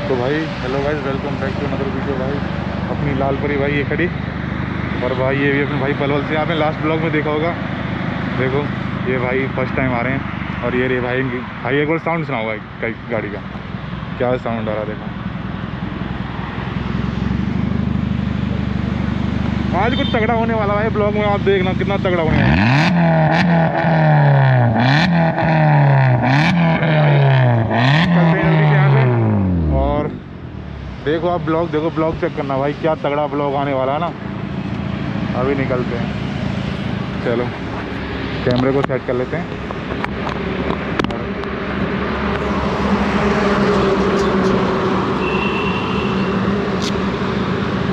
तो भाई hello guys, welcome back to another video. भाई अपनी लाल परी भाई ये खड़ी, और भाई ये भी अपने भाई पलवल से। आपने लास्ट ब्लॉग में देखा होगा। देखो ये भाई फर्स्ट टाइम आ रहे हैं, और ये रे भाई भाई एक बार साउंड सुनाओ भाई गाड़ी का, क्या साउंड आ रहा है देखो। आज कुछ तगड़ा होने वाला भाई ब्लॉग में, आप देखना कितना तगड़ा होने वाला चलते हैं जल्दी से यहाँ से। और देखो आप ब्लॉग चेक करना भाई, क्या तगड़ा ब्लॉग आने वाला है ना। अभी निकलते हैं, चलो कैमरे को सेट कर लेते हैं।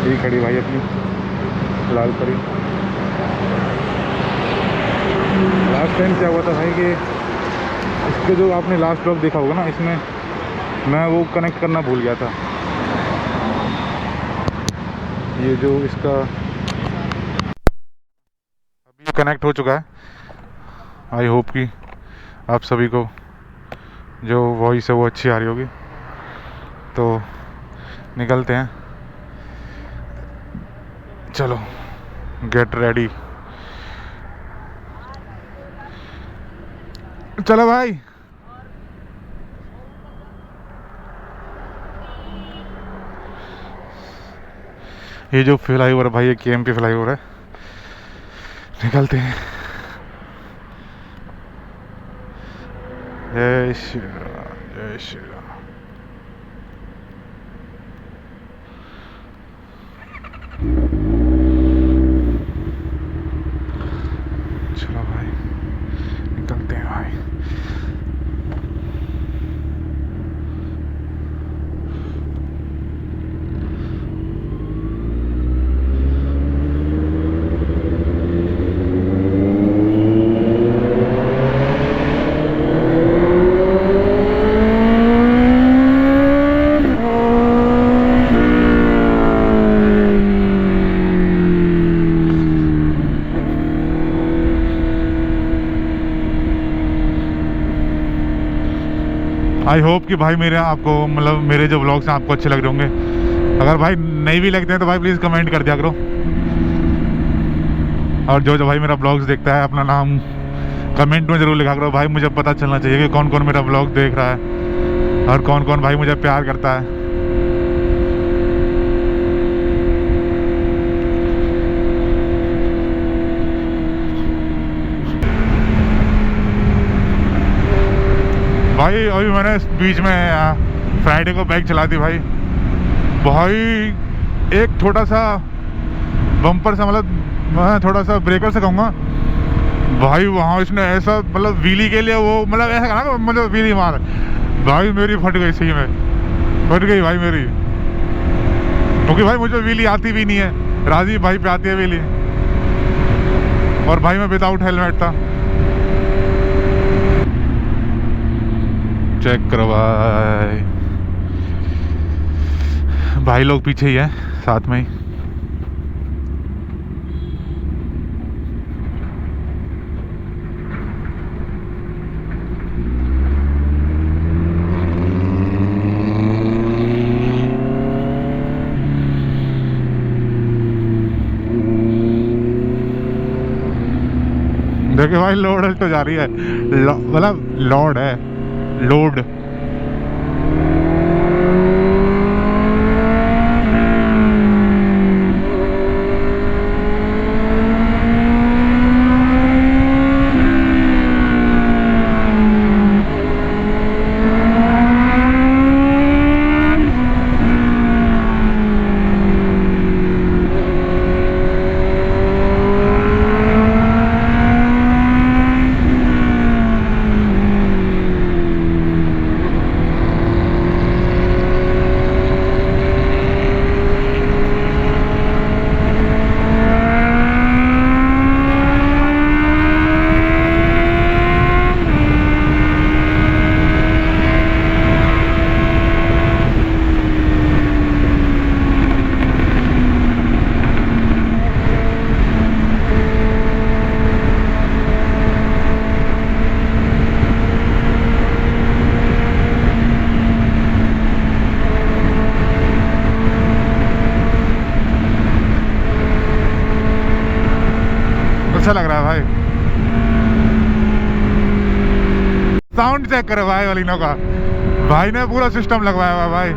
ये खड़ी भाई अपनी लाल परी। लास्ट टाइम क्या हुआ था भाई कि इसके जो आपने लास्ट ब्लॉग देखा होगा ना, इसमें मैं वो कनेक्ट करना भूल गया था। ये जो इसका अभी कनेक्ट हो चुका है। आई होप कि आप सभी को जो वॉइस है वो अच्छी आ रही होगी। तो निकलते हैं, चलो गेट रेडी। चलो भाई, ये जो फ्लाईओवर भाई, ये केएमपी फ्लाईओवर है। निकलते हैं। जय श्री राम, जय श्री राम। चलो भाई निकलते हैं भाई। आई होप कि भाई मेरे आपको मतलब मेरे जो व्लॉग्स हैं आपको अच्छे लग रहे होंगे। अगर भाई नहीं भी लगते हैं तो भाई प्लीज़ कमेंट कर दिया करो। और जो भाई मेरा ब्लॉग्स देखता है अपना नाम कमेंट में ज़रूर लिखा करो भाई, मुझे पता चलना चाहिए कि कौन कौन मेरा ब्लॉग देख रहा है और कौन कौन भाई मुझे प्यार करता है। भाई अभी मैंने बीच में फ्राइडे को बाइक चला दी भाई। एक छोटा सा बम्पर सा, मतलब मैं थोड़ा सा ब्रेकर से कहूँगा भाई, वहाँ इसने ऐसा मतलब व्हीली के लिए वो मतलब ऐसा कहा ना, मतलब व्हीली मार भाई मेरी फट गई, सही में फट गई भाई मेरी। क्योंकि भाई मुझे व्हीली आती भी नहीं है, राजीव भाई पे आती है व्हीली, और भाई मैं विदाउट हेलमेट था। चेक करो भाई लोग पीछे ही है साथ में ही। देखिए भाई लोड तो जा रही है, मतलब लोड है, लोड। साउंड चेक करो भाई बलिनो का, भाई ने पूरा सिस्टम लगवाया हुआ है भाई।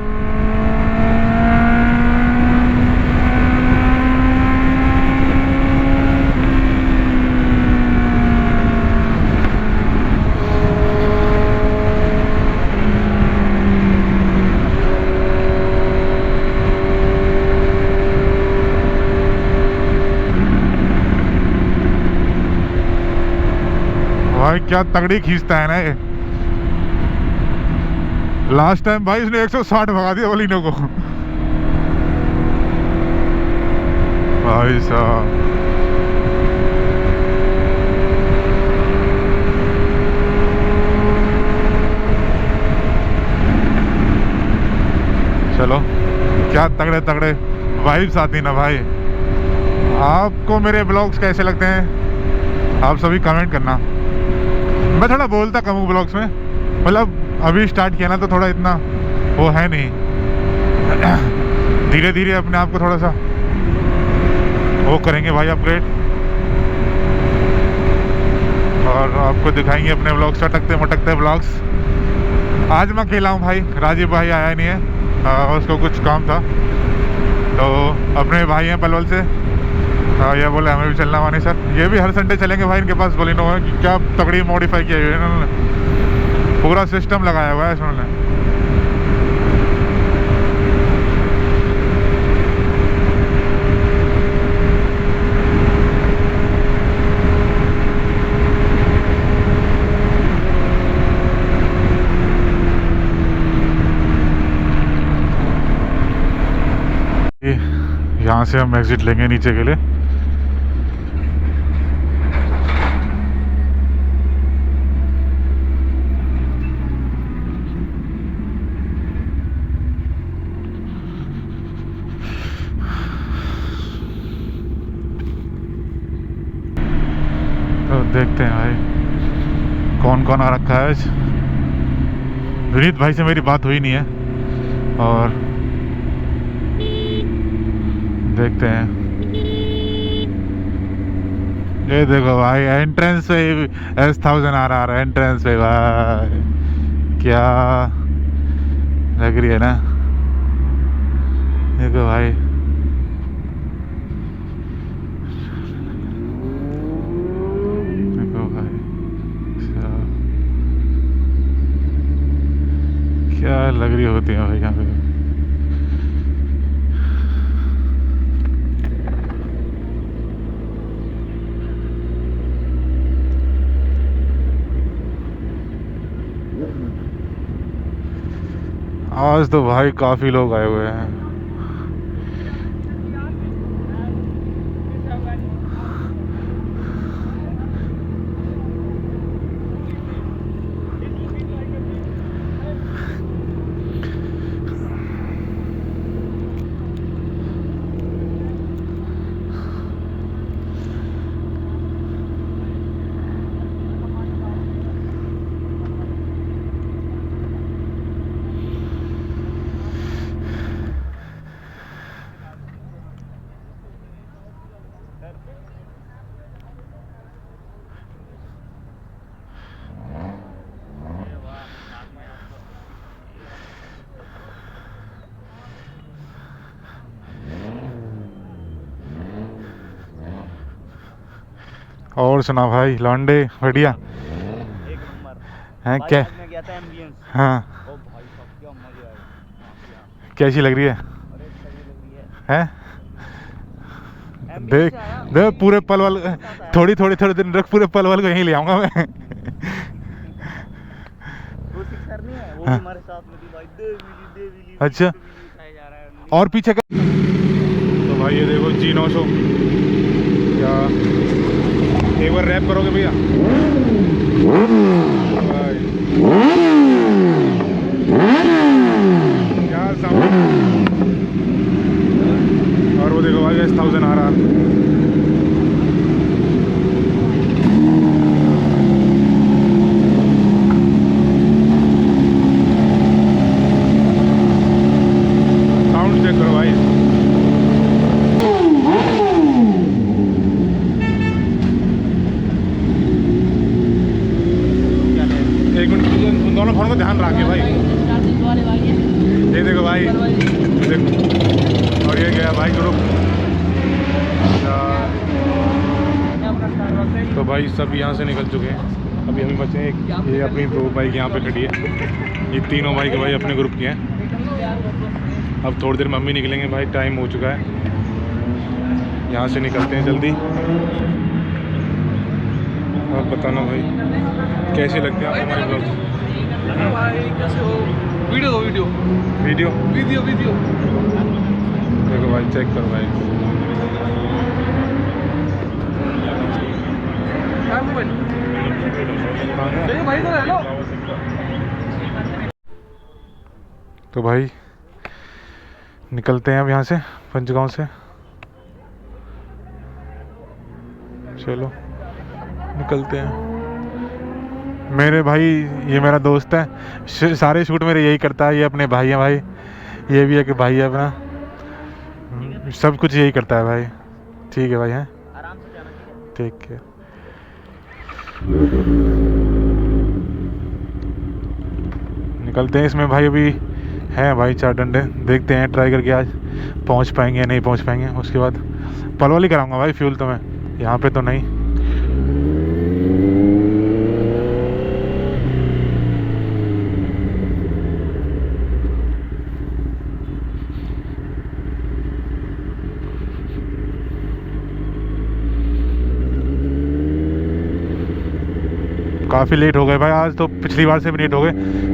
भाई क्या तगड़ी खींचता है ना ये। लास्ट टाइम भाई इसने 160 भगा दिया बलिनो को भाई साहब। चलो क्या तगड़े तगड़े वाइब्स आती ना भाई। आपको मेरे ब्लॉग्स कैसे लगते हैं आप सभी कमेंट करना। मैं थोड़ा बोलता कम हूँ ब्लॉग्स में, मतलब अभी स्टार्ट किया ना तो थोड़ा इतना वो है नहीं, धीरे धीरे अपने आप को थोड़ा सा वो करेंगे भाई अपग्रेड, और आपको दिखाएंगे अपने ब्लॉग्स, चटकते मटकते ब्लॉग्स। आज मैं अकेला हूँ भाई, राजीव भाई आया नहीं है, उसको कुछ काम था, तो अपने भाई हैं पलवल से, ये बोले हमें भी चलना मानी सर। ये भी हर संडे चलेंगे भाई, इनके पास बलिनो है कि क्या तगड़ी मॉडिफाई किया है इन्होंने, पूरा सिस्टम लगाया हुआ है इन्होंने। यहाँ से हम एग्जिट लेंगे नीचे के लिए। तो देखते हैं भाई कौन कौन आ रखा है आज। विनीत भाई से मेरी बात हुई नहीं है, और देखते हैं। ये देखो भाई एंट्रेंस पे S1000 आ रहा है एंट्रेंस पे भाई, क्या लग रही है ना। देखो भाई क्या लग रही होती है भाई यहाँ पे। आज तो भाई काफी लोग आए हुए हैं। और सुना भाई लॉन्डे बढ़िया एक नंबर हैं भाई। क्या? आज मैं गया था एम्बियंस। हाँ ओ भाई साहब क्या मजा आया। कैसी लग रही है? अरे सही लग रही है। हैं एम्बियंस देख से आया, देख पूरे पलवल थोड़ी दिन रख, पूरे पलवल को यहीं ले आऊंगा मैं। वो सिक्सर नहीं है, वो हाँ। भी हमारे साथ में थी भाई। दे अच्छा। जा रहा है। और पीछे का तो भाई ये देखो G900, क्या एक बार रैप करोगे भैया भाई, क्या साउंड। और वो देखो भाई S1000 आ रहा है। साउंड चेक करो भाई। एक मिनट भाई ग्रुप। तो भाई सब यहाँ से निकल चुके हैं, अभी हमें बचे हैं ये अपनी 2 बाइक यहाँ पे खड़ी है, ये तीनों बाइक भाई अपने ग्रुप की हैं। अब थोड़ी देर मम्मी निकलेंगे भाई, टाइम हो चुका है, यहाँ से निकलते हैं जल्दी। आप बताना भाई कैसे लगते हैं आप हमारे ब्लॉग? भाई कैसे हो? वीडियो दो, वीडियो वीडियो वीडियो वीडियो देखो भाई, चेक करो भाई। क्या मोबाइल चाहिए भाई? तो हेलो। तो भाई निकलते हैं अब यहाँ से, पंचगांव से। चलो निकलते हैं। मेरे भाई, ये मेरा दोस्त है, सारे शूट मेरे यही करता है, ये अपने भाई हैं भाई, ये भी एक भाई है अपना, सब कुछ यही करता है भाई। ठीक है भाई, हैं आराम से जाना, ठीक है। निकलते हैं इसमें भाई, अभी हैं भाई 4 डंडे, देखते हैं ट्राई करके आज पहुंच पाएंगे या नहीं पहुंच पाएंगे। उसके बाद पलवल ही कराऊंगा भाई फ्यूल, तो मैं यहाँ पे तो नहीं। काफ़ी लेट हो गए भाई आज तो, पिछली बार से भी लेट हो गए।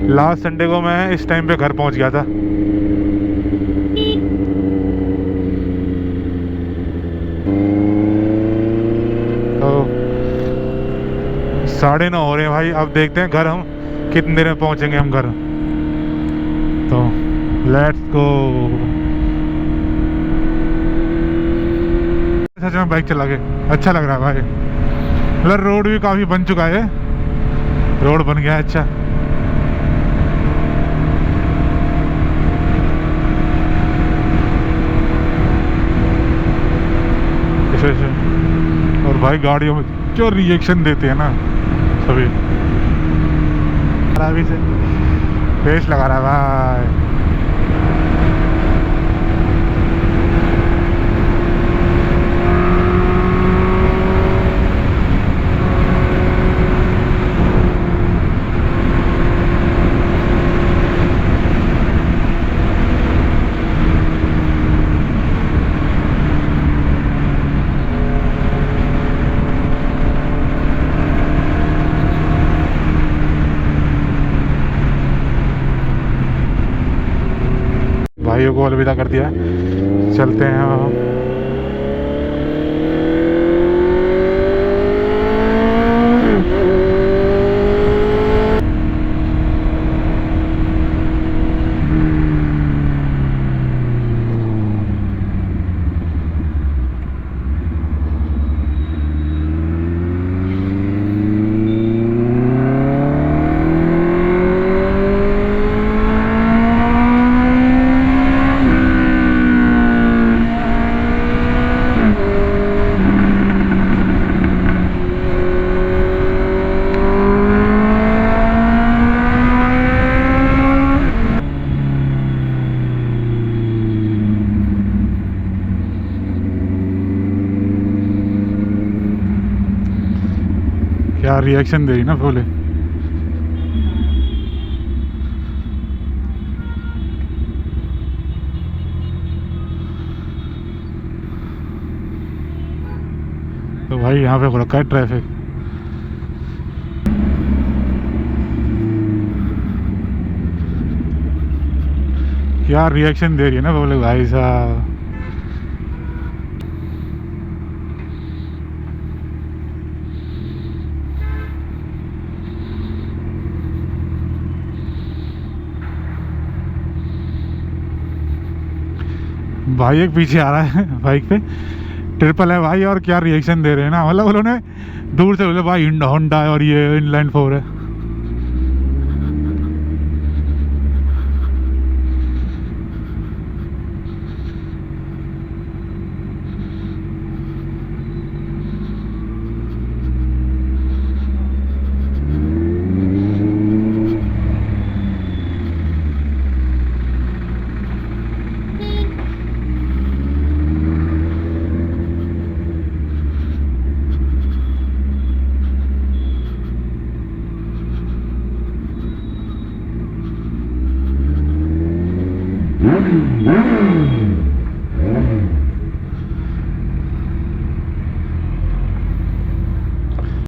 लास्ट संडे को मैं इस टाइम पे घर पहुंच गया था। तो 9:30 हो रहे हैं भाई, अब देखते हैं घर हम कितनी देर में पहुंचेंगे हम घर। तो लेट्स गो। सच में बाइक चला के अच्छा लग रहा है भाई, मतलब रोड भी काफ़ी बन चुका है, रोड बन गया है अच्छा। और भाई गाड़ियों में जो रिएक्शन देते हैं ना सभी, खराबी से फेस लगा रहा है भाई। भाइयों को अलविदा कर दिया, चलते हैं हम। क्या रिएक्शन दे रही ना बोले। तो भाई यहाँ पे रखा है ट्रैफिक। क्या रिएक्शन दे रही है ना बोले भाई साहब। भाई एक पीछे आ रहा है बाइक पे, ट्रिपल है भाई, और क्या रिएक्शन दे रहे हैं ना, मतलब उन्होंने दूर से बोले भाई होंडा है और ये इनलाइन 4 है।